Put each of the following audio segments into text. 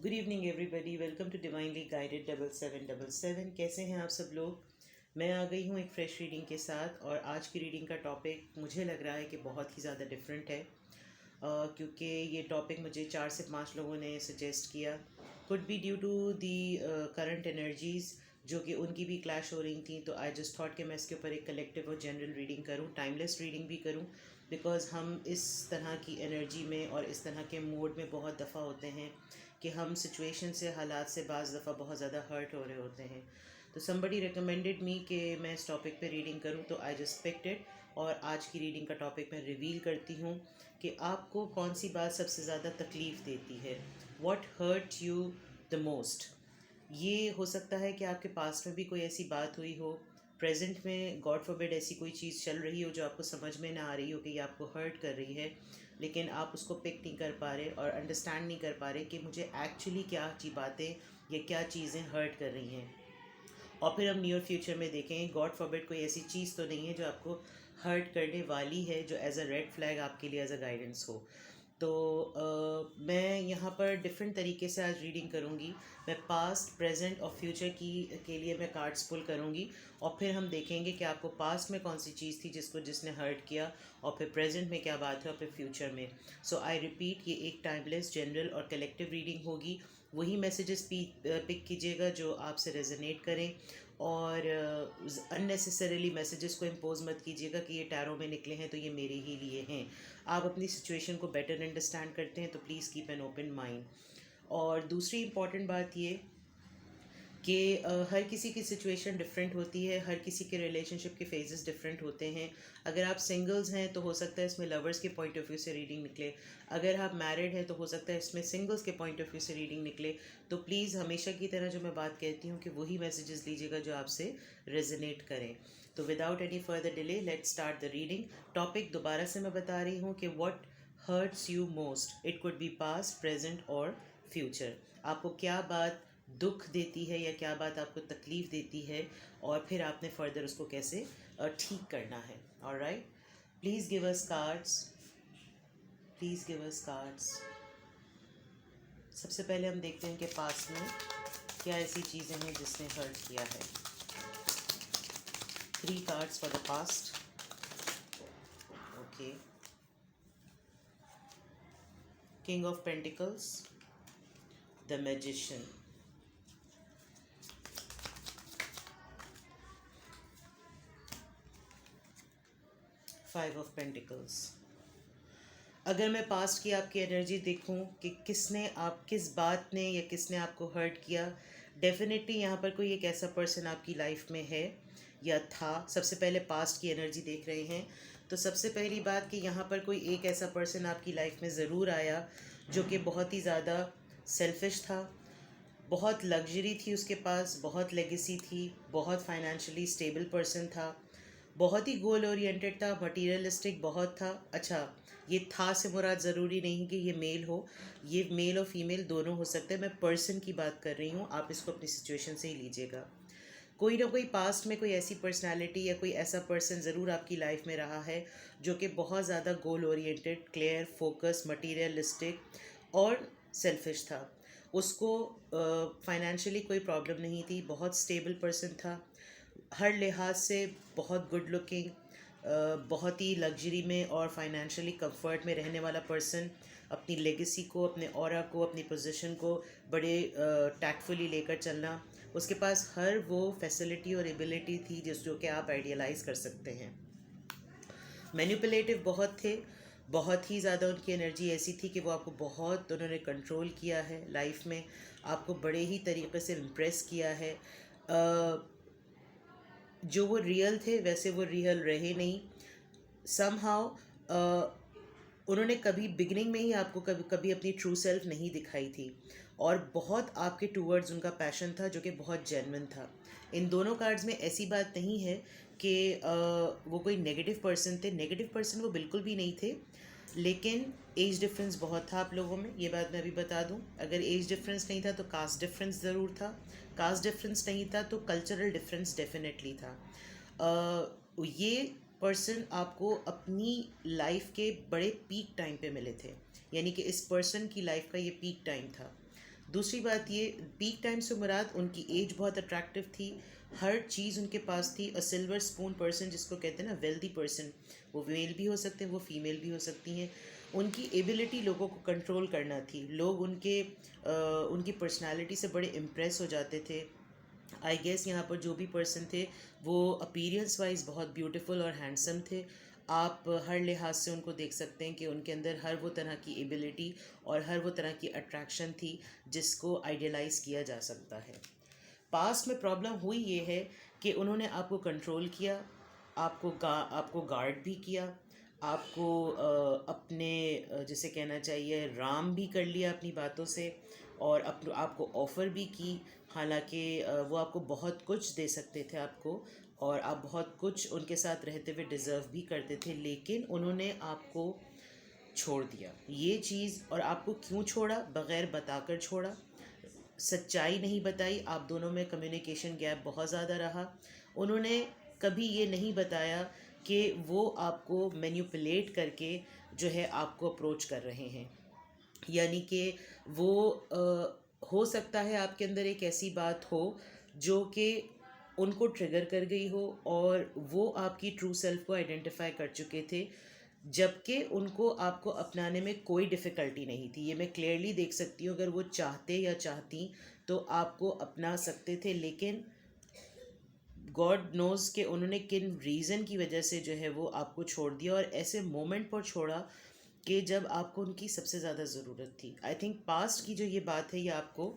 Good evening everybody, welcome to divinely guided 7777। कैसे हैं आप सब लोग। मैं आ गई हूँ एक फ्रेश रीडिंग के साथ, और आज की रीडिंग का टॉपिक मुझे लग रहा है कि बहुत ही ज़्यादा डिफरेंट है, क्योंकि ये टॉपिक मुझे 4 से 5 लोगों ने सजेस्ट किया। Could be due to the current energies जो कि उनकी भी क्लैश हो रही थी। तो आई जस्ट थॉट कि मैं इसके ऊपर एक कलेक्टिव और जनरल रीडिंग करूँ, टाइमलेस रीडिंग भी करूँ, बिकॉज़ हम इस तरह की एनर्जी में और इस तरह के मूड में बहुत दफ़ा होते हैं कि हम सिचुएशन से, हालात से बाज़ दफ़ा बहुत ज़्यादा हर्ट हो रहे होते हैं। तो समबडी रिकमेंडेड मी कि मैं इस टॉपिक पे रीडिंग करूं, तो आई जस्ट पिक्ड इट। और आज की रीडिंग का टॉपिक मैं रिवील करती हूं कि आपको कौन सी बात सबसे ज़्यादा तकलीफ़ देती है। What hurt you the most. ये हो सकता है कि आपके पास्ट में भी कोई ऐसी बात हुई हो, प्रेजेंट में गॉड फॉरबिड ऐसी कोई चीज़ चल रही हो जो आपको समझ में ना आ रही हो कि ये आपको हर्ट कर रही है, लेकिन आप उसको पिक नहीं कर पा रहे और अंडरस्टैंड नहीं कर पा रहे कि मुझे एक्चुअली क्या बातें या क्या चीज़ें हर्ट कर रही हैं। और फिर हम नियर फ्यूचर में देखें, गॉड फॉरबिड कोई ऐसी चीज़ तो नहीं है जो आपको हर्ट करने वाली है, जो एज अ रेड फ्लैग आपके लिए एज अ गाइडेंस हो। तो मैं यहाँ पर डिफरेंट तरीके से आज रीडिंग करूँगी। मैं पास्ट, प्रेजेंट और फ्यूचर की के लिए मैं कार्ड्स पुल करूँगी, और फिर हम देखेंगे कि आपको पास्ट में कौन सी चीज़ थी जिसने हर्ट किया, और फिर प्रेजेंट में क्या बात है, और फिर फ्यूचर में। सो आई रिपीट, ये एक टाइमलेस, जनरल और कलेक्टिव रीडिंग होगी। वही मैसेजेस पिक कीजिएगा जो आपसे रेजोनेट करें, और अननेसेसरीली मैसेजेस को इम्पोज मत कीजिएगा कि ये टैरो में निकले हैं तो ये मेरे ही लिए हैं। आप अपनी सिचुएशन को बेटर अंडरस्टैंड करते हैं तो please keep an open mind. और दूसरी इम्पॉर्टेंट बात ये कि हर किसी की सिचुएशन डिफरेंट होती है, हर किसी के रिलेशनशिप के फेजेस डिफरेंट होते हैं। अगर आप सिंगल्स हैं तो हो सकता है इसमें लवर्स के पॉइंट ऑफ व्यू से रीडिंग निकले। अगर आप मैरिड हैं तो हो सकता है इसमें सिंगल्स के पॉइंट ऑफ व्यू से रीडिंग निकले। तो प्लीज़ हमेशा की तरह जो मैं बात कहती हूँ कि वही मैसेजेस लीजिएगा जो आपसे रेजोनेट करें। तो without any further delay, let's start the reading. Topic दोबारा से मैं बता रही हूँ कि what hurts you most. It could be past, present और फ्यूचर। आपको क्या बात दुख देती है या क्या बात आपको तकलीफ़ देती है, और फिर आपने फर्दर उसको कैसे ठीक करना है। Alright, please give us cards, please give us cards. सबसे पहले हम देखते हैं कि पास्ट में क्या ऐसी चीज़ें हैं जिसने हर्ट किया है। 3 cards for the past. Okay, king of pentacles, the magician, 5 of pentacles. अगर मैं पास्ट की आपकी एनर्जी देखूं कि किस बात ने या किसने आपको हर्ट किया, डेफिनेटली यहाँ पर कोई एक ऐसा पर्सन आपकी लाइफ में है या था। सबसे पहले पास्ट की एनर्जी देख रहे हैं, तो सबसे पहली बात कि यहाँ पर कोई एक ऐसा पर्सन आपकी लाइफ में ज़रूर आया जो कि बहुत ही ज़्यादा सेल्फिश था, बहुत लग्जरी थी उसके पास, बहुत लेगेसी थी, बहुत फाइनेंशियली स्टेबल पर्सन था, बहुत ही गोल ओरिएंटेड था, मटीरियलिस्टिक बहुत था। अच्छा, ये था से मुराद ज़रूरी नहीं कि ये मेल हो, ये मेल और फीमेल दोनों हो सकते हैं। मैं पर्सन की बात कर रही हूँ, आप इसको अपनी सिचुएशन से ही लीजिएगा। कोई ना कोई पास्ट में कोई ऐसी पर्सनालिटी या कोई ऐसा पर्सन ज़रूर आपकी लाइफ में रहा है जो कि बहुत ज़्यादा goal oriented, clear, focus, materialistic और सेल्फिश था। उसको फाइनेंशियली कोई प्रॉब्लम नहीं थी, बहुत स्टेबल पर्सन था, हर लिहाज से बहुत गुड लुकिंग, बहुत ही लग्जरी में और फाइनेंशियली कंफर्ट में रहने वाला पर्सन, अपनी लेगेसी को, अपने ऑरा को, अपनी पोजीशन को बड़े टैक्टफुली लेकर चलना। उसके पास हर वो फैसिलिटी और एबिलिटी थी जो कि आप आइडियलाइज़ कर सकते हैं। मैनिपुलेटिव बहुत थे, बहुत ही ज़्यादा उनकी एनर्जी ऐसी थी कि वो आपको बहुत उन्होंने कंट्रोल किया है लाइफ में, आपको बड़े ही तरीके से इम्प्रेस किया है। जो वो रियल थे वैसे वो रियल रहे नहीं। समहाउ उन्होंने कभी बिगिनिंग में ही आपको कभी कभी अपनी ट्रू सेल्फ नहीं दिखाई थी, और बहुत आपके टूवर्ड्स उनका पैशन था जो कि बहुत जेन्युइन था। इन दोनों कार्ड्स में ऐसी बात नहीं है कि वो कोई नेगेटिव पर्सन थे, नेगेटिव पर्सन वो बिल्कुल भी नहीं थे, लेकिन एज डिफरेंस बहुत था आप लोगों में, ये बात मैं अभी बता दूं। अगर एज डिफरेंस नहीं था तो कास्ट डिफरेंस ज़रूर था, कास्ट डिफरेंस नहीं था तो कल्चरल डिफरेंस डेफिनेटली था। ये पर्सन आपको अपनी लाइफ के बड़े पीक टाइम पे मिले थे, यानी कि इस पर्सन की लाइफ का ये पीक टाइम था दूसरी बात ये, पीक टाइम से मुराद उनकी एज बहुत अट्रैक्टिव थी, हर चीज़ उनके पास थी। अ सिल्वर स्पून पर्सन जिसको कहते हैं ना, वेल्दी पर्सन, वो मेल भी हो सकते हैं, वो फीमेल भी हो सकती हैं। उनकी एबिलिटी लोगों को कंट्रोल करना थी। लोग उनकी पर्सनालिटी से बड़े इम्प्रेस हो जाते थे। आई गेस यहाँ पर जो भी पर्सन थे वो अपीयरेंस वाइज बहुत ब्यूटीफुल और हैंडसम थे। आप हर लिहाज से उनको देख सकते हैं कि उनके अंदर हर वो तरह की एबिलिटी और हर वो तरह की अट्रैक्शन थी जिसको आइडियलाइज किया जा सकता है। पास्ट में प्रॉब्लम हुई ये है कि उन्होंने आपको कंट्रोल किया, आपको गार्ड भी किया, आपको अपने जैसे कहना चाहिए राम भी कर लिया अपनी बातों से, और आपको ऑफ़र भी की। हालांकि वो आपको बहुत कुछ दे सकते थे आपको, और आप बहुत कुछ उनके साथ रहते हुए डिज़र्व भी करते थे, लेकिन उन्होंने आपको छोड़ दिया। ये चीज़, और आपको क्यों छोड़ा? बग़ैर बताकर छोड़ा, सच्चाई नहीं बताई। आप दोनों में कम्युनिकेशन गैप बहुत ज़्यादा रहा। उन्होंने कभी ये नहीं बताया कि वो आपको मैनिपुलेट करके जो है आपको अप्रोच कर रहे हैं। यानी कि वो हो सकता है आपके अंदर एक ऐसी बात हो जो कि उनको ट्रिगर कर गई हो, और वो आपकी ट्रू सेल्फ को आइडेंटिफाई कर चुके थे, जबकि उनको आपको अपनाने में कोई डिफ़िकल्टी नहीं थी। ये मैं क्लियरली देख सकती हूँ, अगर वो चाहते या चाहती तो आपको अपना सकते थे, लेकिन गॉड नोज़ कि उन्होंने किन रीज़न की वजह से जो है वो आपको छोड़ दिया, और ऐसे मोमेंट पर छोड़ा कि जब आपको उनकी सबसे ज़्यादा ज़रूरत थी। आई थिंक पास्ट की जो ये बात है ये आपको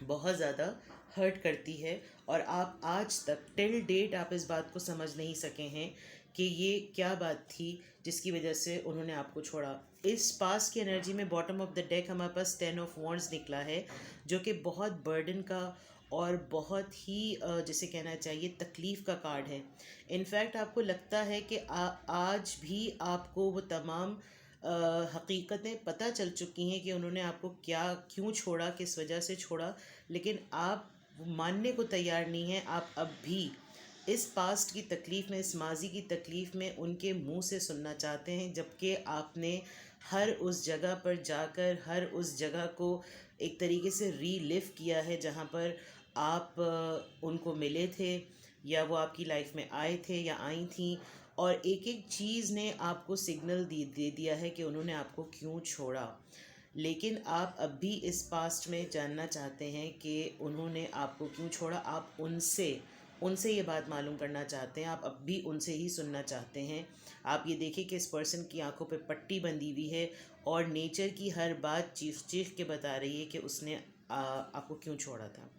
बहुत ज़्यादा हर्ट करती है, और आप आज तक टिल डेट आप इस बात को समझ नहीं सके हैं कि ये क्या बात थी जिसकी वजह से उन्होंने आपको छोड़ा। इस पास की एनर्जी में बॉटम ऑफ द डेक हमारे पास 10 ऑफ वॉन्ड्स निकला है, जो कि बहुत बर्डन का और बहुत ही जिसे कहना चाहिए तकलीफ़ का कार्ड है। इनफैक्ट आपको लगता है कि आज भी आपको वो तमाम हकीकतें पता चल चुकी हैं कि उन्होंने आपको क्या क्यों छोड़ा, किस वजह से छोड़ा, लेकिन आप मानने को तैयार नहीं हैं। आप अब भी इस पास्ट की तकलीफ़ में, इस माजी की तकलीफ़ में उनके मुंह से सुनना चाहते हैं, जबकि आपने हर उस जगह पर जाकर हर उस जगह को एक तरीके से रीलिव किया है जहाँ पर आप उनको मिले थे, या वो आपकी लाइफ में आए थे या आई थी, और एक एक चीज़ ने आपको सिग्नल दे दिया है कि उन्होंने आपको क्यों छोड़ा। लेकिन आप अब भी इस पास्ट में जानना चाहते हैं कि उन्होंने आपको क्यों छोड़ा। आप उनसे उनसे ये बात मालूम करना चाहते हैं, आप अब भी उनसे ही सुनना चाहते हैं। आप ये देखिए कि इस पर्सन की आंखों पे पट्टी बंधी हुई है, और नेचर की हर बात चीख चीख के बता रही है कि उसने आपको क्यों छोड़ा था।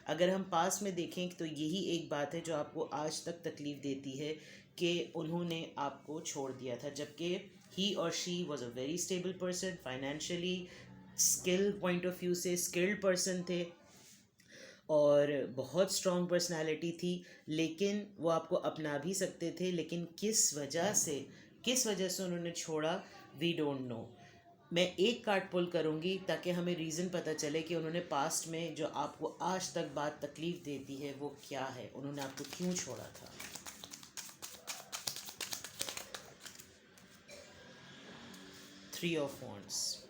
अगर हम पास में देखें तो यही एक बात है जो आपको आज तक तकलीफ़ देती है कि उन्होंने आपको छोड़ दिया था, जबकि ही और she was a very stable person, financially skill point of view से स्किल्ड पर्सन थे, और बहुत स्ट्रॉन्ग पर्सनालिटी थी। लेकिन वो आपको अपना भी सकते थे, लेकिन किस वजह से उन्होंने छोड़ा, वी डोंट नो। मैं एक कार्ड पुल करूँगी ताकि हमें रीज़न पता चले कि उन्होंने पास्ट में जो आपको आज तक बात तकलीफ़ देती है वो क्या है, उन्होंने आपको क्यों छोड़ा था। 3 ऑफ वॉन्ड्स।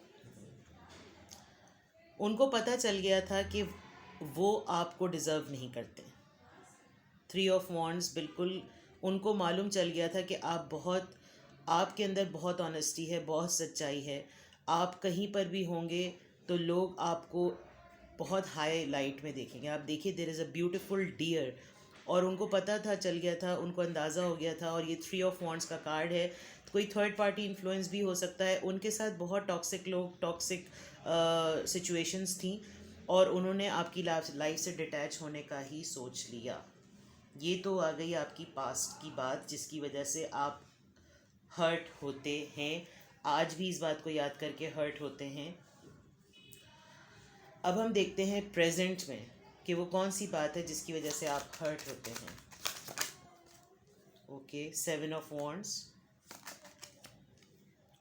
उनको पता चल गया था कि वो आपको डिज़र्व नहीं करते। 3 ऑफ वॉन्ड्स, बिल्कुल उनको मालूम चल गया था कि आपके अंदर बहुत ऑनेस्टी है, बहुत सच्चाई है। आप कहीं पर भी होंगे तो लोग आपको बहुत हाई लाइट में देखेंगे। आप देखिए, there is a beautiful dear, और उनको पता था, चल गया था, उनको अंदाज़ा हो गया था। और ये 3 ऑफ वॉन्ड्स का कार्ड है, तो कोई थर्ड पार्टी इन्फ्लुएंस भी हो सकता है। उनके साथ बहुत टॉक्सिक लोग, टॉक्सिक सिचुएशंस थी, और उन्होंने आपकी लाइफ से डिटैच होने का ही सोच लिया। ये तो आ गई आपकी पास्ट की बात, जिसकी वजह से आप हर्ट होते हैं, आज भी इस बात को याद करके हर्ट होते हैं। अब हम देखते हैं प्रेजेंट में कि वो कौन सी बात है जिसकी वजह से आप हर्ट होते हैं। Okay, 7 of wands,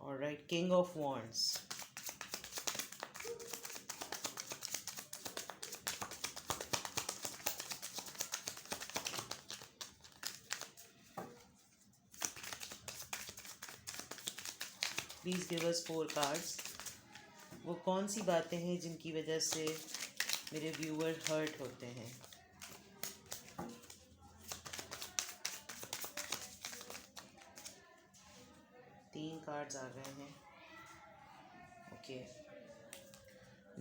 alright, king of wands, please give us 4 cards. वो कौन सी बातें हैं जिनकी वजह से मेरे व्यूअर हर्ट होते हैं। तीन कार्ड्स आ गए हैं। Okay,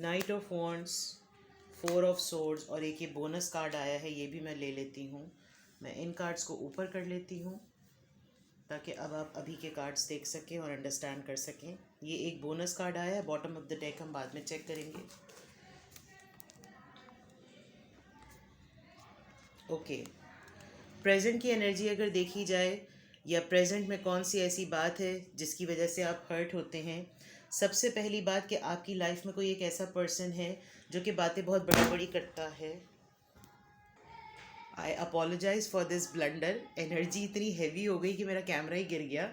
night of wands, 4 of swords और एक ये बोनस कार्ड आया है, ये भी मैं ले लेती हूँ। मैं इन कार्ड्स को ऊपर कर लेती हूँ ताकि अब आप अभी के कार्ड्स देख सकें और अंडरस्टैंड कर सकें। ये एक बोनस कार्ड आया है, बॉटम ऑफ द डेक हम बाद में चेक करेंगे। ओके, प्रेजेंट की एनर्जी अगर देखी जाए या प्रेजेंट में कौन सी ऐसी बात है जिसकी वजह से आप हर्ट होते हैं। सबसे पहली बात कि आपकी लाइफ में कोई एक ऐसा पर्सन है जो कि बातें बहुत बड़ी बड़ी करता है। I apologise for this blunder. Energy इतनी हैवी हो गई कि मेरा कैमरा ही गिर गया।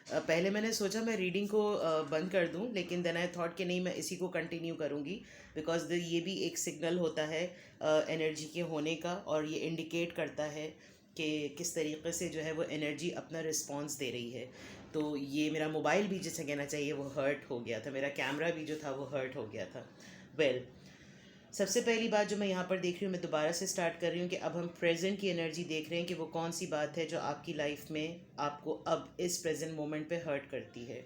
पहले मैंने सोचा मैं रीडिंग को बंद कर दूं, लेकिन देन आई थॉट कि नहीं, मैं इसी को कंटिन्यू करूंगी बिकॉज ये भी एक सिग्नल होता है एनर्जी के होने का, और ये इंडिकेट करता है कि किस तरीके से जो है वो एनर्जी अपना रिस्पॉन्स दे रही है। तो ये मेरा मोबाइल भी जिसे कहना चाहिए वो हर्ट हो गया था, मेरा कैमरा भी जो था वो हर्ट हो गया था। वेल, सबसे पहली बात जो मैं यहाँ पर देख रही हूँ, मैं दोबारा से स्टार्ट कर रही हूँ कि अब हम प्रेजेंट की एनर्जी देख रहे हैं कि वो कौन सी बात है जो आपकी लाइफ में आपको अब इस प्रेजेंट मोमेंट पे हर्ट करती है।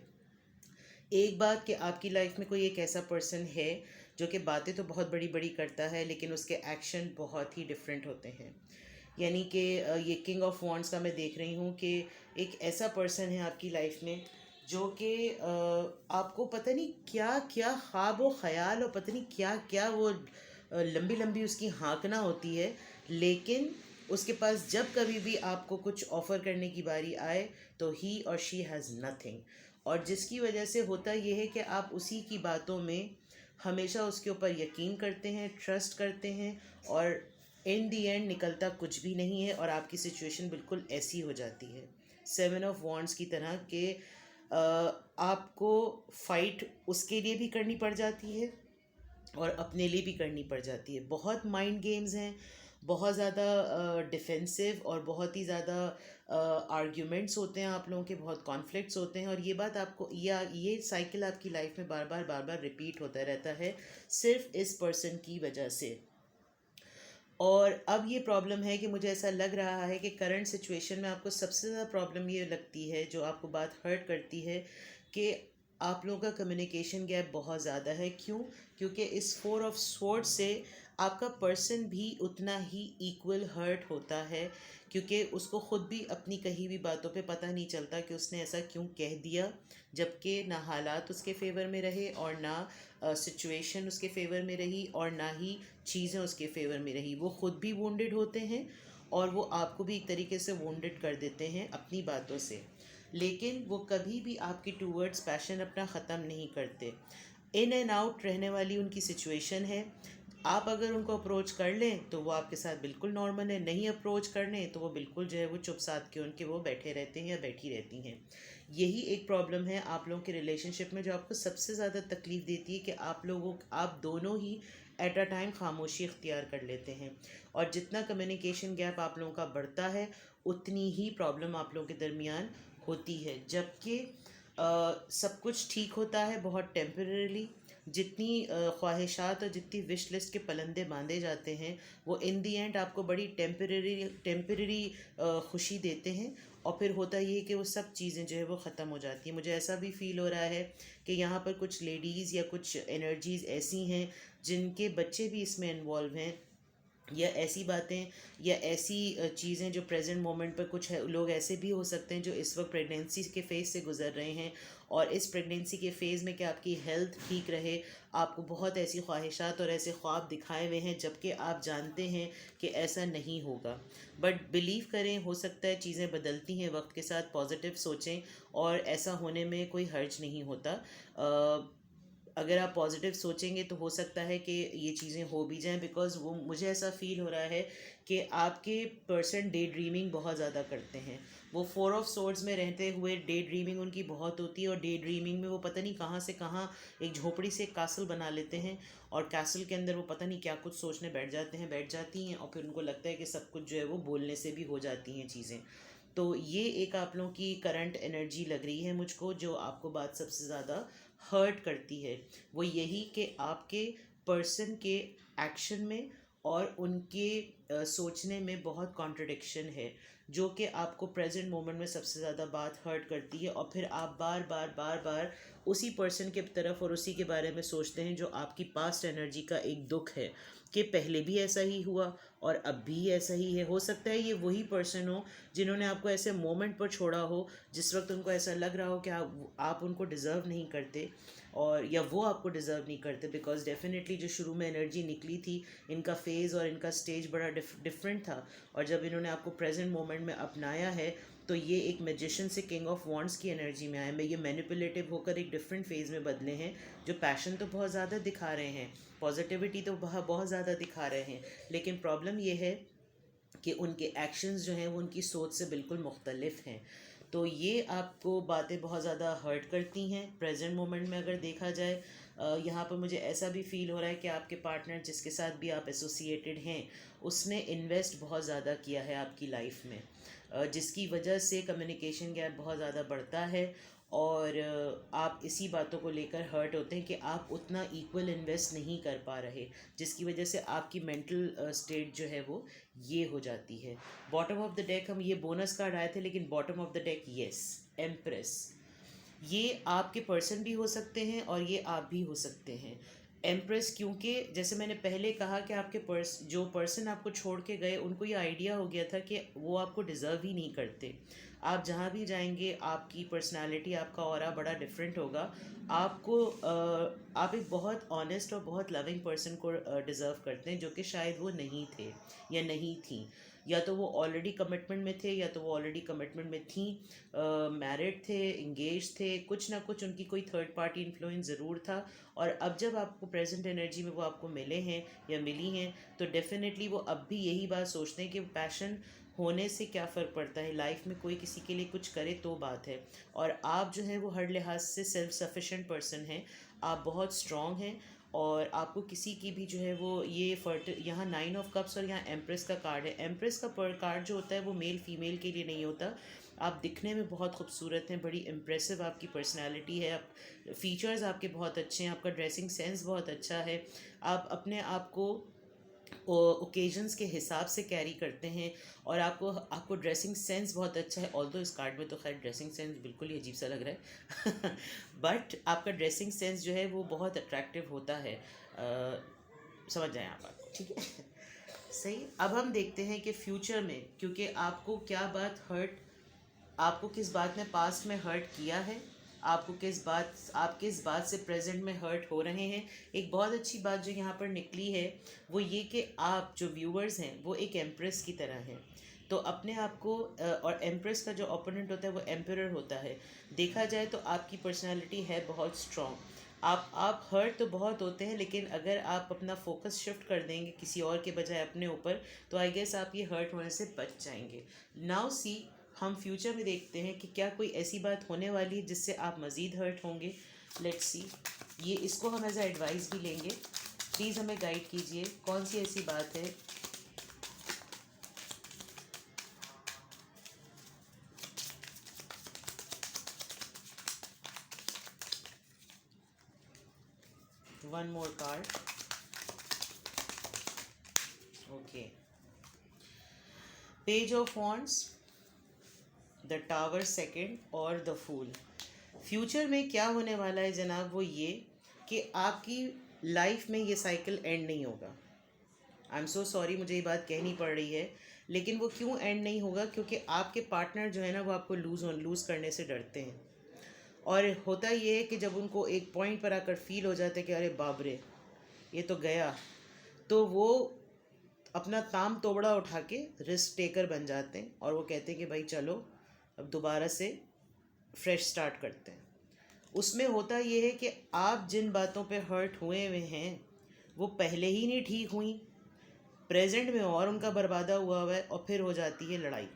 एक बात कि आपकी लाइफ में कोई एक ऐसा पर्सन है जो कि बातें तो बहुत बड़ी बड़ी करता है लेकिन उसके एक्शन बहुत ही डिफरेंट होते हैं। यानी कि ये किंग ऑफ वॉन्ड्स का मैं देख रही हूँ कि एक ऐसा पर्सन है आपकी लाइफ में जो कि आपको पता नहीं क्या क्या ख्वाब व ख्याल और पता नहीं क्या क्या वो लंबी लंबी उसकी हाँकना होती है, लेकिन उसके पास जब कभी भी आपको कुछ ऑफ़र करने की बारी आए तो ही और शी हैज़ नथिंग। और जिसकी वजह से होता ये है कि आप उसी की बातों में हमेशा उसके ऊपर यकीन करते हैं, ट्रस्ट करते हैं, और इन दी एंड निकलता कुछ भी नहीं है और आपकी सिचुएशन बिल्कुल ऐसी हो जाती है 7 ऑफ वॉन्ड्स की तरह के आपको फ़ाइट उसके लिए भी करनी पड़ जाती है और अपने लिए भी करनी पड़ जाती है। बहुत माइंड गेम्स हैं, बहुत ज़्यादा डिफेंसिव और बहुत ही ज़्यादा आर्ग्यूमेंट्स होते हैं आप लोगों के, बहुत कॉन्फ्लिक्ट्स होते हैं, और ये बात आपको या ये साइकिल आपकी लाइफ में बार बार रिपीट होता रहता है सिर्फ इस पर्सन की वजह से। और अब ये प्रॉब्लम है कि मुझे ऐसा लग रहा है कि करंट सिचुएशन में आपको सबसे ज़्यादा प्रॉब्लम ये लगती है, जो आपको बात हर्ट करती है, कि आप लोगों का कम्युनिकेशन गैप बहुत ज़्यादा है। क्यों? क्योंकि इस 4 ऑफ स्वॉर्ड से आपका पर्सन भी उतना ही इक्वल हर्ट होता है, क्योंकि उसको ख़ुद भी अपनी कही हुई बातों पे पता नहीं चलता कि उसने ऐसा क्यों कह दिया, जबकि ना हालात उसके फेवर में रहे और ना सिचुएशन उसके फेवर में रही और ना ही चीज़ें उसके फेवर में रही। वो ख़ुद भी वोंडेड होते हैं और वो आपको भी एक तरीके से वोंडेड कर देते हैं अपनी बातों से, लेकिन वो कभी भी आपके टूवर्ड्स पैशन अपना ख़त्म नहीं करते। इन एंड आउट रहने वाली उनकी सिचुएशन है। आप अगर उनको अप्रोच कर लें तो वो आपके साथ बिल्कुल नॉर्मल है, नहीं अप्रोच कर लें तो वो बिल्कुल जो है वो चुप साध के उनके वो बैठे रहते हैं या बैठी रहती हैं। यही एक प्रॉब्लम है आप लोगों के रिलेशनशिप में जो आपको सबसे ज़्यादा तकलीफ़ देती है कि आप दोनों ही एट अ टाइम खामोशी इख्तियार कर लेते हैं, और जितना कम्युनिकेशन गैप आप लोगों का बढ़ता है उतनी ही प्रॉब्लम आप लोगों के दरमियान होती है। जबकि सब कुछ ठीक होता है बहुत टेम्परेली, जितनी ख्वाहिशात और जितनी विश लिस्ट के पलंदे बांधे जाते हैं वो इन दी एंड आपको बड़ी टेम्परेरी खुशी देते हैं, और फिर होता ये है कि वो सब चीज़ें जो है वो ख़त्म हो जाती हैं। मुझे ऐसा भी फ़ील हो रहा है कि यहाँ पर कुछ लेडीज़ या कुछ एनर्जीज़ ऐसी हैं जिनके बच्चे भी इसमें इन्वॉल्व हैं, या ऐसी बातें या ऐसी चीज़ें जो प्रेजेंट मोमेंट पर कुछ लोग ऐसे भी हो सकते हैं जो इस वक्त प्रेगनेंसी के फ़ेज़ से गुज़र रहे हैं, और इस प्रेगनेंसी के फ़ेज़ में कि आपकी हेल्थ ठीक रहे आपको बहुत ऐसी ख्वाहिशात और ऐसे ख्वाब दिखाए हुए हैं, जबकि आप जानते हैं कि ऐसा नहीं होगा। बट बिलीव करें, हो सकता है चीज़ें बदलती हैं वक्त के साथ, पॉजिटिव सोचें और ऐसा होने में कोई हर्ज नहीं होता। अगर आप पॉजिटिव सोचेंगे तो हो सकता है कि ये चीज़ें हो भी जाएं, बिकॉज़ वो मुझे ऐसा फ़ील हो रहा है कि आपके पर्सन डे ड्रीमिंग बहुत ज़्यादा करते हैं। वो 4 ऑफ सोर्ड्स में रहते हुए डे ड्रीमिंग उनकी बहुत होती है, और डे ड्रीमिंग में वो पता नहीं कहाँ से कहाँ एक झोपड़ी से एक कासल बना लेते हैं, और कैसल के अंदर वो पता नहीं क्या कुछ सोचने बैठ जाती हैं, और फिर उनको लगता है कि सब कुछ जो है वो बोलने से भी हो जाती हैं चीज़ें। तो ये एक आप लोगों की करंट एनर्जी लग रही है मुझको, जो आपको बात सबसे ज़्यादा हर्ट करती है वो यही कि आपके पर्सन के एक्शन में और उनके सोचने में बहुत कॉन्ट्रडिक्शन है, जो कि आपको प्रेजेंट मोमेंट में सबसे ज़्यादा बात हर्ट करती है। और फिर आप बार बार बार बार उसी पर्सन के तरफ और उसी के बारे में सोचते हैं, जो आपकी पास्ट एनर्जी का एक दुख है कि पहले भी ऐसा ही हुआ और अब भी ऐसा ही है। हो सकता है ये वही पर्सन हो जिन्होंने आपको ऐसे मोमेंट पर छोड़ा हो जिस वक्त उनको ऐसा लग रहा हो कि आप उनको डिज़र्व नहीं करते, और या वो आपको डिज़र्व नहीं करते। बिकॉज डेफिनेटली जो शुरू में एनर्जी निकली थी, इनका फेज़ और इनका स्टेज बड़ा डिफरेंट था, और जब इन्होंने आपको प्रेजेंट मोमेंट में अपनाया है तो ये एक मैजिशियन से किंग ऑफ वॉन्ड्स की एनर्जी में आए में ये मैनिपुलेटिव होकर एक डिफरेंट फेज़ में बदले हैं। जो पैशन तो बहुत ज़्यादा दिखा रहे हैं, पॉजिटिविटी तो बहुत ज़्यादा दिखा रहे हैं, लेकिन प्रॉब्लम ये है कि उनके एक्शंस जो हैं वो उनकी सोच से बिल्कुल मुख्तलिफ हैं। तो ये आपको बातें बहुत ज़्यादा हर्ट करती हैं प्रेजेंट मोमेंट में अगर देखा जाए। यहाँ पर मुझे ऐसा भी फील हो रहा है कि आपके पार्टनर जिसके साथ भी आप एसोसिएटेड हैं उसने इन्वेस्ट बहुत ज़्यादा किया है आपकी लाइफ में, जिसकी वजह से कम्युनिकेशन गैप बहुत ज़्यादा बढ़ता है, और आप इसी बातों को लेकर हर्ट होते हैं कि आप उतना इक्वल इन्वेस्ट नहीं कर पा रहे, जिसकी वजह से आपकी मेंटल स्टेट जो है वो ये हो जाती है। बॉटम ऑफ द डेक हम ये बोनस कार्ड आए थे, लेकिन bottom of the deck yes, empress. ये आपके पर्सन भी हो सकते हैं और ये आप भी हो सकते हैं। एम्प्रेस क्योंकि जैसे मैंने पहले कहा कि आपके जो पर्सन आपको छोड़ के गए उनको ये आइडिया हो गया था कि वो आपको डिज़र्व ही नहीं करते। आप जहाँ भी जाएंगे आपकी पर्सनालिटी, आपका ऑरा बड़ा डिफरेंट होगा। आपको आप एक बहुत ऑनेस्ट और बहुत लविंग पर्सन को डिज़र्व करते हैं, जो कि शायद वो नहीं थे या नहीं थी, या तो वो ऑलरेडी कमिटमेंट में थे या तो वो ऑलरेडी कमिटमेंट में थी, मैरिड थे, इंगेज थे, कुछ ना कुछ उनकी कोई थर्ड पार्टी इन्फ्लुएंस ज़रूर था। और अब जब आपको प्रेजेंट एनर्जी में वो आपको मिले हैं या मिली हैं, तो डेफिनेटली वो अब भी यही बात सोचते हैं कि पैशन होने से क्या फ़र्क पड़ता है, लाइफ में कोई किसी के लिए कुछ करे तो बात है। और आप जो है वो हर लिहाज से सेल्फ सफिशेंट पर्सन हैं, आप बहुत स्ट्रॉन्ग हैं, और आपको किसी की भी जो है वो ये यहाँ 9 ऑफ कप्स और यहाँ एम्प्रेस का कार्ड है। एम्प्रेस का कार्ड जो होता है वो मेल फीमेल के लिए नहीं होता। आप दिखने में बहुत खूबसूरत हैं, बड़ी इम्प्रेसिव आपकी पर्सनालिटी है, आप फीचर्स आपके बहुत अच्छे हैं, आपका ड्रेसिंग सेंस बहुत अच्छा है, आप अपने आप को ओकेजन्स के हिसाब से कैरी करते हैं, और आपको आपको ड्रेसिंग सेंस बहुत अच्छा है। ऑल्दो इस कार्ड में तो खैर ड्रेसिंग सेंस बिल्कुल ही अजीब सा लग रहा है बट आपका ड्रेसिंग सेंस जो है वो बहुत अट्रैक्टिव होता है। समझ जाएं आप बात को, ठीक है सही। अब हम देखते हैं कि फ्यूचर में, क्योंकि आपको क्या बात हर्ट, आपको किस बात ने पास्ट में हर्ट किया है, आपको आप किस बात से प्रेजेंट में हर्ट हो रहे हैं। एक बहुत अच्छी बात जो यहाँ पर निकली है वो ये कि आप जो व्यूअर्स हैं वो एक एम्प्रेस की तरह हैं, तो अपने आप को और एम्प्रेस का जो ओपोनेंट होता है वो एम्परर होता है। देखा जाए तो आपकी पर्सनालिटी है बहुत स्ट्रॉन्ग, आप हर्ट तो बहुत होते हैं, लेकिन अगर आप अपना फोकस शिफ्ट कर देंगे किसी और के बजाय अपने ऊपर, तो आई गेस आप ये हर्ट होने से बच जाएंगे। नाउ सी, हम फ्यूचर में देखते हैं कि क्या कोई ऐसी बात होने वाली है जिससे आप मज़ीद हर्ट होंगे। लेट्स सी, ये इसको हम एज एडवाइस भी लेंगे। प्लीज़ हमें गाइड कीजिए कौन सी ऐसी बात है। One more card, okay, page of wands, the tower second और द फूल। फ्यूचर में क्या होने वाला है जनाब, वो ये कि आपकी लाइफ में ये साइकिल एंड नहीं होगा। आई एम सो सॉरी मुझे ये बात कहनी पड़ रही है, लेकिन वो क्यों एंड नहीं होगा, क्योंकि आपके पार्टनर जो है ना वो आपको लूज़ करने से डरते हैं। और होता ये है कि जब उनको एक पॉइंट पर आकर फील हो जाता है कि अरे बाप रे ये तो गया, तो वो अपना ताम तोबड़ा उठा के रिस्क टेकर बन जाते हैं, और वो कहते हैं कि भाई चलो अब दोबारा से फ्रेश स्टार्ट करते हैं। उसमें होता ये है कि आप जिन बातों पे हर्ट हुए हुए हैं वो पहले ही नहीं ठीक हुई, प्रेजेंट में और उनका बर्बादा हुआ है, और फिर हो जाती है लड़ाई।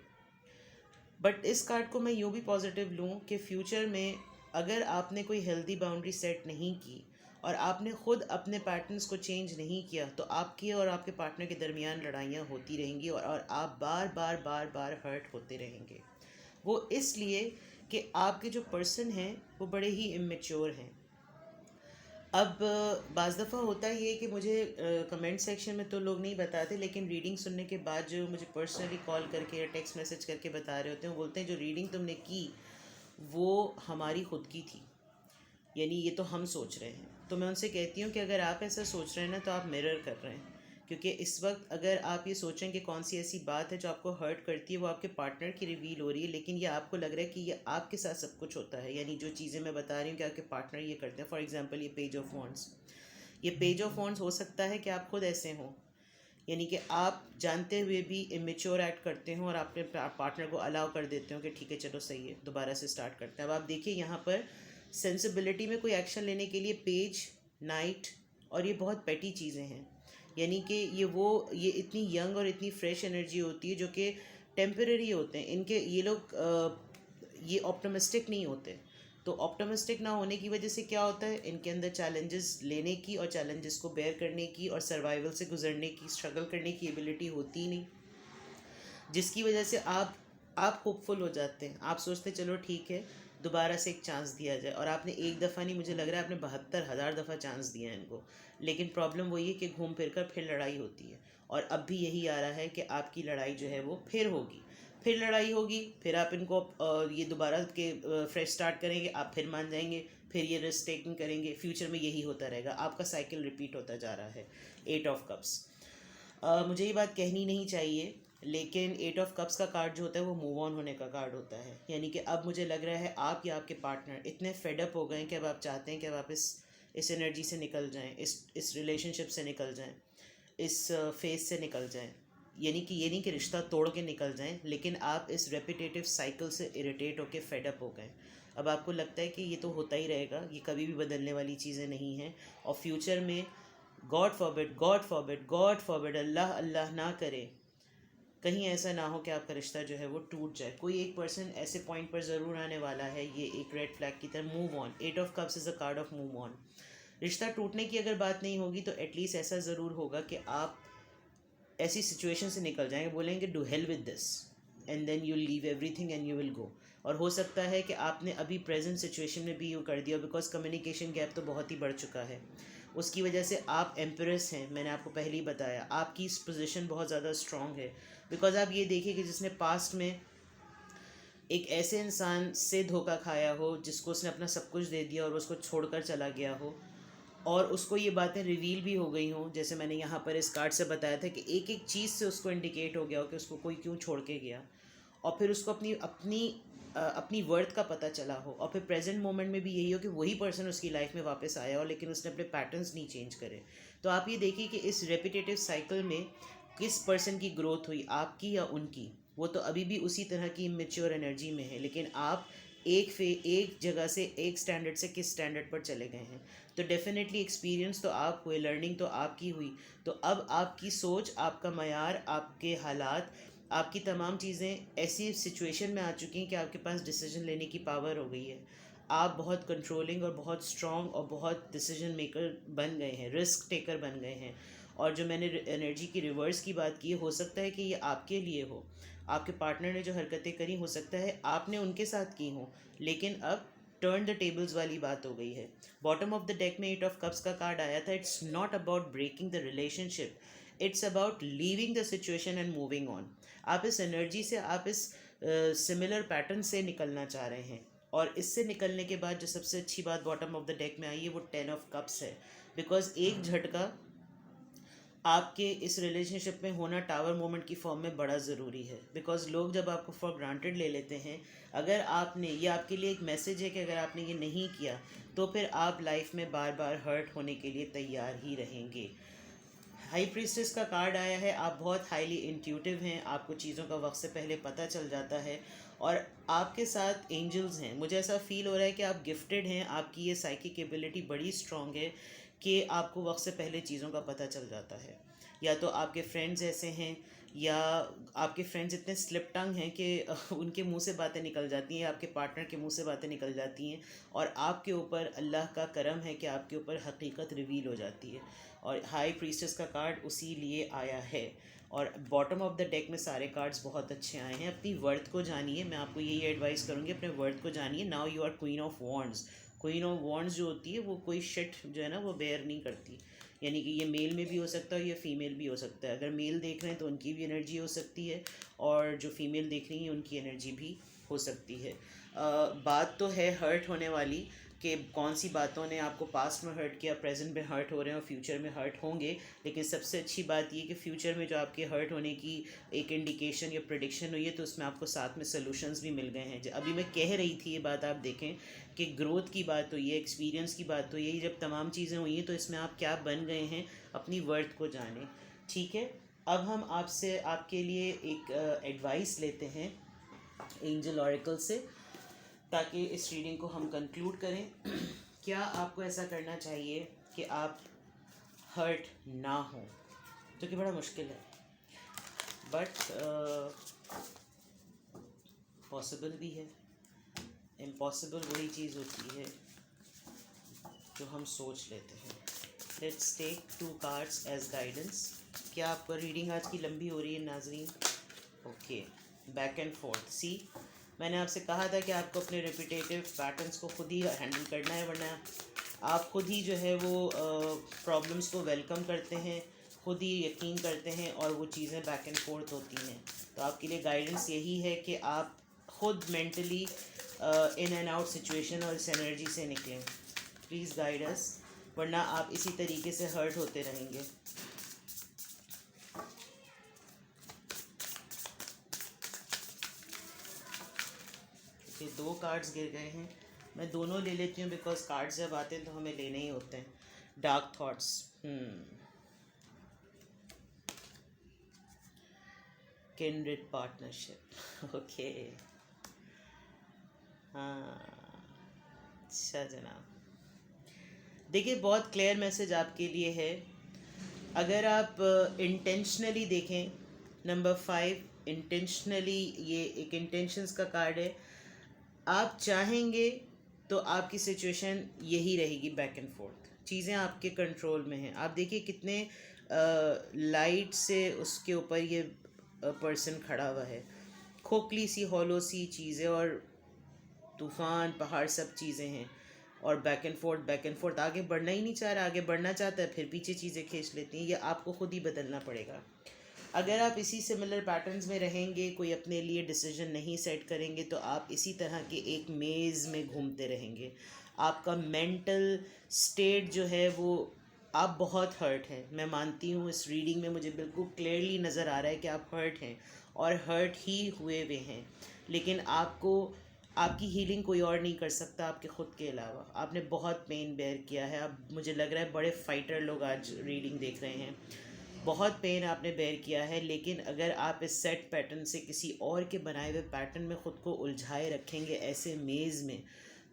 बट इस कार्ड को मैं यूँ भी पॉजिटिव लूँ कि फ्यूचर में अगर आपने कोई हेल्दी बाउंड्री सेट नहीं की और आपने ख़ुद अपने पैटर्न्स को चेंज नहीं किया, तो आपकी और आपके पार्टनर के दरमियान लड़ाइयाँ होती रहेंगी, और आप बार बार बार बार हर्ट होते रहेंगे। वो इसलिए कि आपके जो पर्सन हैं वो बड़े ही इमेच्योर हैं, अब बाज़ दफ़ा होता ही है कि मुझे कमेंट सेक्शन में तो लोग नहीं बताते, लेकिन रीडिंग सुनने के बाद जो मुझे पर्सनली कॉल करके या टेक्स्ट मैसेज करके बता रहे होते हैं, वो बोलते हैं जो रीडिंग तुमने की वो हमारी खुद की थी, यानी ये तो हम सोच रहे हैं। तो मैं उनसे कहती हूँ कि अगर आप ऐसा सोच रहे हैं ना, तो आप मिरर कर रहे हैं, क्योंकि इस वक्त अगर आप ये सोचें कि कौन सी ऐसी बात है जो आपको हर्ट करती है, वो आपके पार्टनर की रिवील हो रही है, लेकिन ये आपको लग रहा है कि ये आपके साथ सब कुछ होता है, यानी जो चीज़ें मैं बता रही हूँ कि आपके पार्टनर ये करते हैं। फॉर एग्जांपल, ये पेज ऑफ वॉन्ड्स, ये पेज ऑफ वॉन्ड्स हो सकता है कि आप खुद ऐसे हों, यानी कि आप जानते हुए भी इमेच्योर एक्ट करते हो और अपने पार्टनर को अलाउ कर देते हो कि ठीक है चलो सही है, दोबारा से स्टार्ट करते हैं। अब आप देखिए यहाँ पर सेंसिबिलिटी में कोई एक्शन लेने के लिए पेज, नाइट और ये बहुत पेटी चीज़ें हैं, यानी कि ये इतनी यंग और इतनी फ्रेश एनर्जी होती है जो कि टेम्पररी होते हैं। इनके ये लोग ये ऑप्टिमिस्टिक नहीं होते। तो ऑप्टिमिस्टिक ना होने की वजह से क्या होता है, इनके अंदर चैलेंजेस लेने की और चैलेंजेस को बेयर करने की और सर्वाइवल से गुजरने की, स्ट्रगल करने की एबिलिटी होती ही नहीं, जिसकी वजह से आप होपफुल हो जाते हैं। आप सोचते चलो ठीक है दोबारा से एक चांस दिया जाए, और आपने एक दफ़ा नहीं, मुझे लग रहा है आपने 72,000 दफ़ा चांस दिया है इनको, लेकिन प्रॉब्लम वही है कि घूम फिर कर फिर लड़ाई होती है। और अब भी यही आ रहा है कि आपकी लड़ाई जो है वो फिर होगी, फिर लड़ाई होगी, फिर आप इनको ये दोबारा के फ्रेश स्टार्ट करेंगे, आप फिर मान जाएंगे, फिर ये रिस्क टेकिंग करेंगे, फ्यूचर में यही होता रहेगा, आपका साइकिल रिपीट होता जा रहा है। 8 ऑफ कप्स, मुझे ये बात कहनी नहीं चाहिए, लेकिन 8 ऑफ कप्स का कार्ड जो होता है वो मूव ऑन होने का कार्ड होता है, यानी कि अब मुझे लग रहा है आप या आपके पार्टनर इतने फेडअप हो गए हैं कि अब आप चाहते हैं कि अब आप इस एनर्जी से निकल जाएं, इस रिलेशनशिप से निकल जाएं, इस फेज से निकल जाएं, यानी कि ये नहीं कि रिश्ता तोड़ के निकल जाएं, लेकिन आप इस रेपिटेटिव साइकिल से इरिटेट होकर फेडअप हो गए। अब आपको लगता है कि ये तो होता ही रहेगा, ये कभी भी बदलने वाली चीज़ें नहीं हैं, और फ्यूचर में God forbid, God forbid, God forbid, Allah Allah ना करे, कहीं ऐसा ना हो कि आपका रिश्ता जो है वो टूट जाए। कोई एक पर्सन ऐसे पॉइंट पर ज़रूर आने वाला है, ये एक रेड फ्लैग की तरह। Move on, 8 of cups is a card of move on. रिश्ता टूटने की अगर बात नहीं होगी तो एटलीस्ट ऐसा ज़रूर होगा कि आप ऐसी सिचुएशन से निकल जाएंगे, बोलेंगे do hell with this, and then you leave everything and you will go. और हो सकता है कि आपने अभी प्रेजेंट सिचुएशन में भी यू कर दिया, बिकॉज कम्युनिकेशन गैप तो बहुत ही बढ़ चुका है, उसकी वजह से आप एम्प्रेस हैं, मैंने आपको पहले ही बताया, आपकी इस पोजीशन बहुत ज़्यादा स्ट्रांग है। बिकॉज आप ये देखिए कि जिसने पास्ट में एक ऐसे इंसान से धोखा खाया हो, जिसको उसने अपना सब कुछ दे दिया और उसको छोड़कर चला गया हो, और उसको ये बातें रिवील भी हो गई हों, जैसे मैंने यहाँ पर इस कार्ड से बताया था कि एक एक चीज़ से उसको इंडिकेट हो गया हो कि उसको कोई क्यों छोड़ के गया, और फिर उसको अपनी अपनी अपनी वर्थ का पता चला हो, और फिर प्रेजेंट मोमेंट में भी यही हो कि वही पर्सन उसकी लाइफ में वापस आया हो, लेकिन उसने अपने पैटर्न्स नहीं चेंज करे। तो आप ये देखिए कि इस रेपिटेटिव साइकिल में किस पर्सन की ग्रोथ हुई, आपकी या उनकी। वो तो अभी भी उसी तरह की इमेच्योर एनर्जी में है, लेकिन आप एक जगह से, एक स्टैंडर्ड से किस स्टैंडर्ड पर चले गए हैं। तो डेफिनेटली एक्सपीरियंस तो आप हुए, लर्निंग तो आपकी हुई, तो अब आपकी सोच, आपका मयार, आपके हालात, आपकी तमाम चीज़ें ऐसी सिचुएशन में आ चुकी हैं कि आपके पास डिसीजन लेने की पावर हो गई है। आप बहुत कंट्रोलिंग और बहुत स्ट्रॉन्ग और बहुत डिसीजन मेकर बन गए हैं, रिस्क टेकर बन गए हैं। और जो मैंने एनर्जी की रिवर्स की बात की, हो सकता है कि ये आपके लिए हो, आपके पार्टनर ने जो हरकतें करी, हो सकता है आपने उनके साथ की हो, लेकिन अब टर्न द टेबल्स वाली बात हो गई है। बॉटम ऑफ द डेक में 8 ऑफ कप्स का कार्ड आया था, it's not about breaking the relationship, it's about leaving the situation and moving on. आप इस एनर्जी से, आप इस सिमिलर पैटर्न से निकलना चाह रहे हैं, और इससे निकलने के बाद जो सबसे अच्छी बात बॉटम ऑफ द डेक में आई है वो 10 ऑफ कप्स है। बिकॉज एक झटका आपके इस रिलेशनशिप में होना टावर मोमेंट की फॉर्म में बड़ा ज़रूरी है। बिकॉज लोग जब आपको फॉर ग्रांटेड ले लेते हैं, अगर आपने, ये आपके लिए एक मैसेज है कि अगर आपने ये नहीं किया तो फिर आप लाइफ में बार बार हर्ट होने के लिए तैयार ही रहेंगे। हाई प्रीस्टेस का कार्ड आया है, आप बहुत हाईली इंट्यूटिव हैं, आपको चीज़ों का वक्त से पहले पता चल जाता है, और आपके साथ एंजल्स हैं। मुझे ऐसा फील हो रहा है कि आप गिफ्टेड हैं, आपकी ये साइकिक एबिलिटी बड़ी स्ट्रॉन्ग है कि आपको वक्त से पहले चीज़ों का पता चल जाता है। या तो आपके फ्रेंड्स ऐसे हैं, या आपके फ्रेंड्स इतने स्लिप टंग हैं कि उनके मुंह से बातें निकल जाती हैं, आपके पार्टनर के मुंह से बातें निकल जाती हैं, और आपके ऊपर अल्लाह का करम है कि आपके ऊपर हकीकत रिवील हो जाती है। और हाई प्रीस्टेस का कार्ड उसी लिए आया है। और बॉटम ऑफ द डेक में सारे कार्ड्स बहुत अच्छे आए हैं। अपनी वर्थ को जानिए, मैं आपको यही एडवाइस करूँगी, अपने वर्थ को जानिए। Now you are queen of wands, queen of wands जो होती है वो कोई शिट जो है ना वो बेयर नहीं करती, यानी कि ये मेल में भी हो सकता है, ये फीमेल भी हो सकता है। अगर मेल देख रहे हैं तो उनकी भी एनर्जी हो सकती है, और जो फीमेल देख रही है उनकी एनर्जी भी हो सकती है। बात तो है हर्ट होने वाली कि कौन सी बातों ने आपको पास्ट में हर्ट किया, प्रेजेंट में हर्ट हो रहे हैं और फ्यूचर में हर्ट होंगे। लेकिन सबसे अच्छी बात ये कि फ्यूचर में जो आपके हर्ट होने की एक इंडिकेशन या प्रिडिक्शन हुई है तो उसमें आपको साथ में सॉल्यूशंस भी मिल गए हैं। अभी मैं कह रही थी ये बात, आप देखें कि ग्रोथ की बात हुई है, एक्सपीरियंस की बात हुई है, जब तमाम चीज़ें हुई हैं तो इसमें आप क्या बन गए हैं अपनी वर्थ को जाने। ठीक है, अब हम आपसे आपके लिए एक एडवाइस लेते हैं एंजल ऑरेकल से, ताकि इस रीडिंग को हम कंक्लूड करें। क्या आपको ऐसा करना चाहिए कि आप हर्ट ना हो, जो कि बड़ा मुश्किल है, बट पॉसिबल भी है। इम्पॉसिबल वही चीज़ होती है जो हम सोच लेते हैं। Let's take 2 cards as guidance. क्या आपका रीडिंग आज की लंबी हो रही है नाजरीन? Okay, back and forth. See, मैंने आपसे कहा था कि आपको अपने रिपीटेटिव पैटर्न्स को खुद ही हैंडल करना है, वरना आप खुद ही जो है वो प्रॉब्लम्स को वेलकम करते हैं, खुद ही यकीन करते हैं और वो चीज़ें बैक एंड फोर्थ होती हैं। तो आपके लिए गाइडेंस यही है कि आप खुद mentally in and out situation और इस एनर्जी से निकलें। प्लीज़ गाइड अस, वरना आप इसी तरीके से हर्ट होते रहेंगे। ये 2 कार्ड्स गिर गए हैं, मैं दोनों ले लेती हूँ बिकॉज कार्ड्स जब आते हैं तो हमें लेने ही होते हैं। डार्क थॉट्स, किंडरेड पार्टनरशिप, ओके, हाँ, अच्छा जनाब। देखिए, बहुत क्लियर मैसेज आपके लिए है। अगर आप इंटेंशनली देखें, नंबर 5 इंटेंशनली, ये एक इंटेंशंस का कार्ड है। आप चाहेंगे तो आपकी सिचुएशन यही रहेगी, बैक एंड फोर्थ, चीज़ें आपके कंट्रोल में हैं। आप देखिए कितने लाइट से उसके ऊपर ये पर्सन खड़ा हुआ है, खोखली सी हॉलो सी चीज़ें और तूफ़ान पहाड़ सब चीज़ें हैं, और बैक एंड फोर्थ आगे बढ़ना ही नहीं चाह रहा, आगे बढ़ना चाहता है फिर पीछे चीज़ें खींच लेती हैं। ये आपको खुद ही बदलना पड़ेगा। अगर आप इसी सिमिलर पैटर्न्स में रहेंगे, कोई अपने लिए डिसीजन नहीं सेट करेंगे, तो आप इसी तरह के एक मेज़ में घूमते रहेंगे। आपका मेंटल स्टेट जो है वो, आप बहुत हर्ट हैं, मैं मानती हूँ। इस रीडिंग में मुझे बिल्कुल क्लियरली नज़र आ रहा है कि आप हर्ट हैं और हर्ट ही हुए हुए हैं, लेकिन आपको, आपकी हीलिंग कोई और नहीं कर सकता आपके ख़ुद के अलावा। आपने बहुत पेन बेयर किया है। अब मुझे लग रहा है बड़े फाइटर लोग आज रीडिंग देख रहे हैं, बहुत पेन आपने बेयर किया है। लेकिन अगर आप इस सेट पैटर्न से किसी और के बनाए हुए पैटर्न में ख़ुद को उलझाए रखेंगे ऐसे मेज़ में,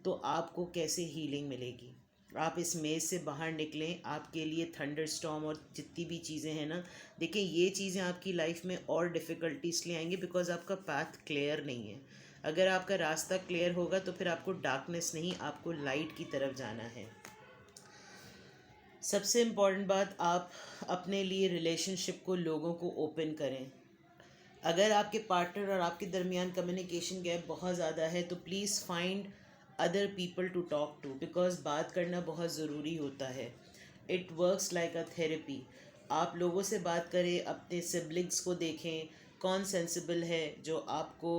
तो आपको कैसे हीलिंग मिलेगी? आप इस मेज़ से बाहर निकलें, आपके लिए थंडर स्टॉर्म और जितनी भी चीज़ें हैं ना, देखिए ये चीज़ें आपकी लाइफ में और डिफ़िकल्टीज ले आएंगी बिकॉज आपका पाथ क्लियर नहीं है। अगर आपका रास्ता क्लियर होगा तो फिर आपको डार्कनेस नहीं, आपको लाइट की तरफ जाना है। सबसे इम्पॉर्टेंट बात, आप अपने लिए रिलेशनशिप को, लोगों को ओपन करें। अगर आपके पार्टनर और आपके दरमियान कम्युनिकेशन गैप बहुत ज़्यादा है तो please find other people to talk to, because बात करना बहुत ज़रूरी होता है। It works like a therapy. आप लोगों से बात करें, अपने सिबलिंग्स को देखें, कौन सेंसिबल है जो आपको।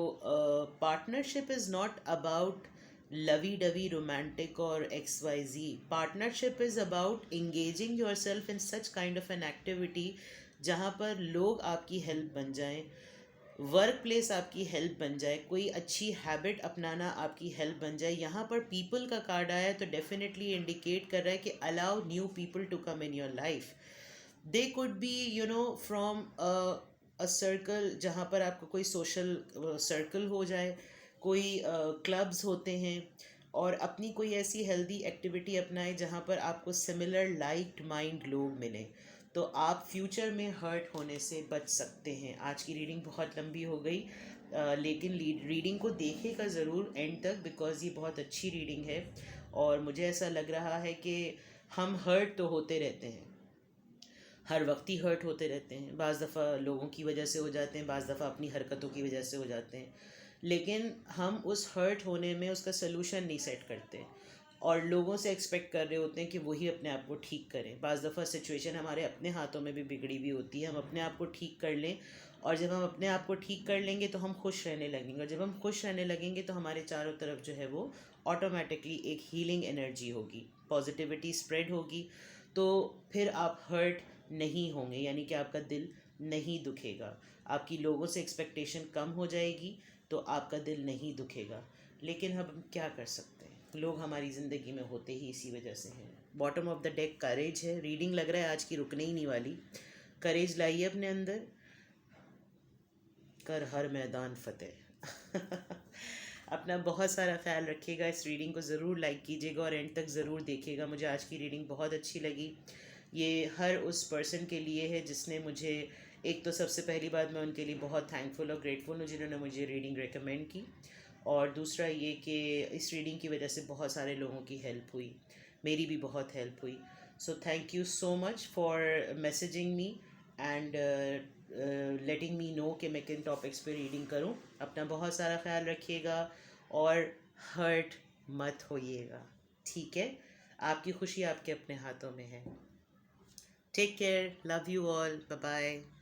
Partnership is not about lovey dovey romantic और XYZ. Partnership is about engaging your self in such kind of an activity जहाँ पर लोग आपकी हेल्प बन जाएं, वर्क प्लेस आपकी हेल्प बन जाए, कोई अच्छी हैबिट अपनाना आपकी हेल्प बन जाए। यहाँ पर पीपल का कार्ड आया है तो डेफिनेटली इंडिकेट कर रहा है कि allow new people to come in your life. They could be from a circle, जहाँ पर आपका कोई सोशल सर्कल हो जाए, कोई क्लब्स होते हैं, और अपनी कोई ऐसी हेल्दी एक्टिविटी अपनाएं जहाँ पर आपको सिमिलर लाइक्ड माइंड लोग मिलें, तो आप फ्यूचर में हर्ट होने से बच सकते हैं। आज की रीडिंग बहुत लंबी हो गई, लेकिन रीडिंग को देखेगा ज़रूर एंड तक बिकॉज़ ये बहुत अच्छी रीडिंग है। और मुझे ऐसा लग रहा है कि हम हर्ट तो होते रहते हैं, हर वक्त ही हर्ट होते रहते हैं। बाज़ दफ़ा लोगों की वजह से हो जाते हैं, बाज़ दफ़ा अपनी हरकतों की वजह से हो जाते हैं, लेकिन हम उस हर्ट होने में उसका सलूशन नहीं सेट करते। और लोगों से एक्सपेक्ट कर रहे होते हैं कि वही अपने आप को ठीक करें। बाज़ दफ़ा सिचुएशन हमारे अपने हाथों में भी बिगड़ी हुई होती है, हम अपने आप को ठीक कर लें, और जब हम अपने आप को ठीक कर लेंगे तो हम खुश रहने लगेंगे, और जब हम खुश रहने लगेंगे तो हमारे चारों तरफ जो है वो ऑटोमेटिकली एक हीलिंग एनर्जी होगी, पॉजिटिविटी स्प्रेड होगी। तो फिर आप हर्ट नहीं होंगे, यानी कि आपका दिल नहीं दुखेगा, आपकी लोगों से एक्सपेक्टेशन कम हो जाएगी, तो आपका दिल नहीं दुखेगा। लेकिन अब हम क्या कर सकते हैं, लोग हमारी ज़िंदगी में होते ही इसी वजह से हैं। बॉटम ऑफ द डेक करेज है, रीडिंग लग रहा है आज की रुकने ही नहीं वाली। करेज लाइए अपने अंदर, कर हर मैदान फतेह। अपना बहुत सारा ख्याल रखिएगा, इस रीडिंग को ज़रूर लाइक कीजिएगा और एंड तक ज़रूर देखिएगा। मुझे आज की रीडिंग बहुत अच्छी लगी। ये हर उस पर्सन के लिए है जिसने मुझे, एक तो सबसे पहली बात मैं उनके लिए बहुत थैंकफुल और ग्रेटफुल हूँ जिन्होंने मुझे रीडिंग रेकमेंड की, और दूसरा ये कि इस रीडिंग की वजह से बहुत सारे लोगों की हेल्प हुई, मेरी भी बहुत हेल्प हुई। So thank you so much for messaging me and letting me know कि मैं किन टॉपिक्स पे रीडिंग करूं। अपना बहुत सारा ख्याल रखिएगा और हर्ट मत होइएगा, ठीक है? आपकी खुशी आपके अपने हाथों में है। Take care, love you all, bye bye.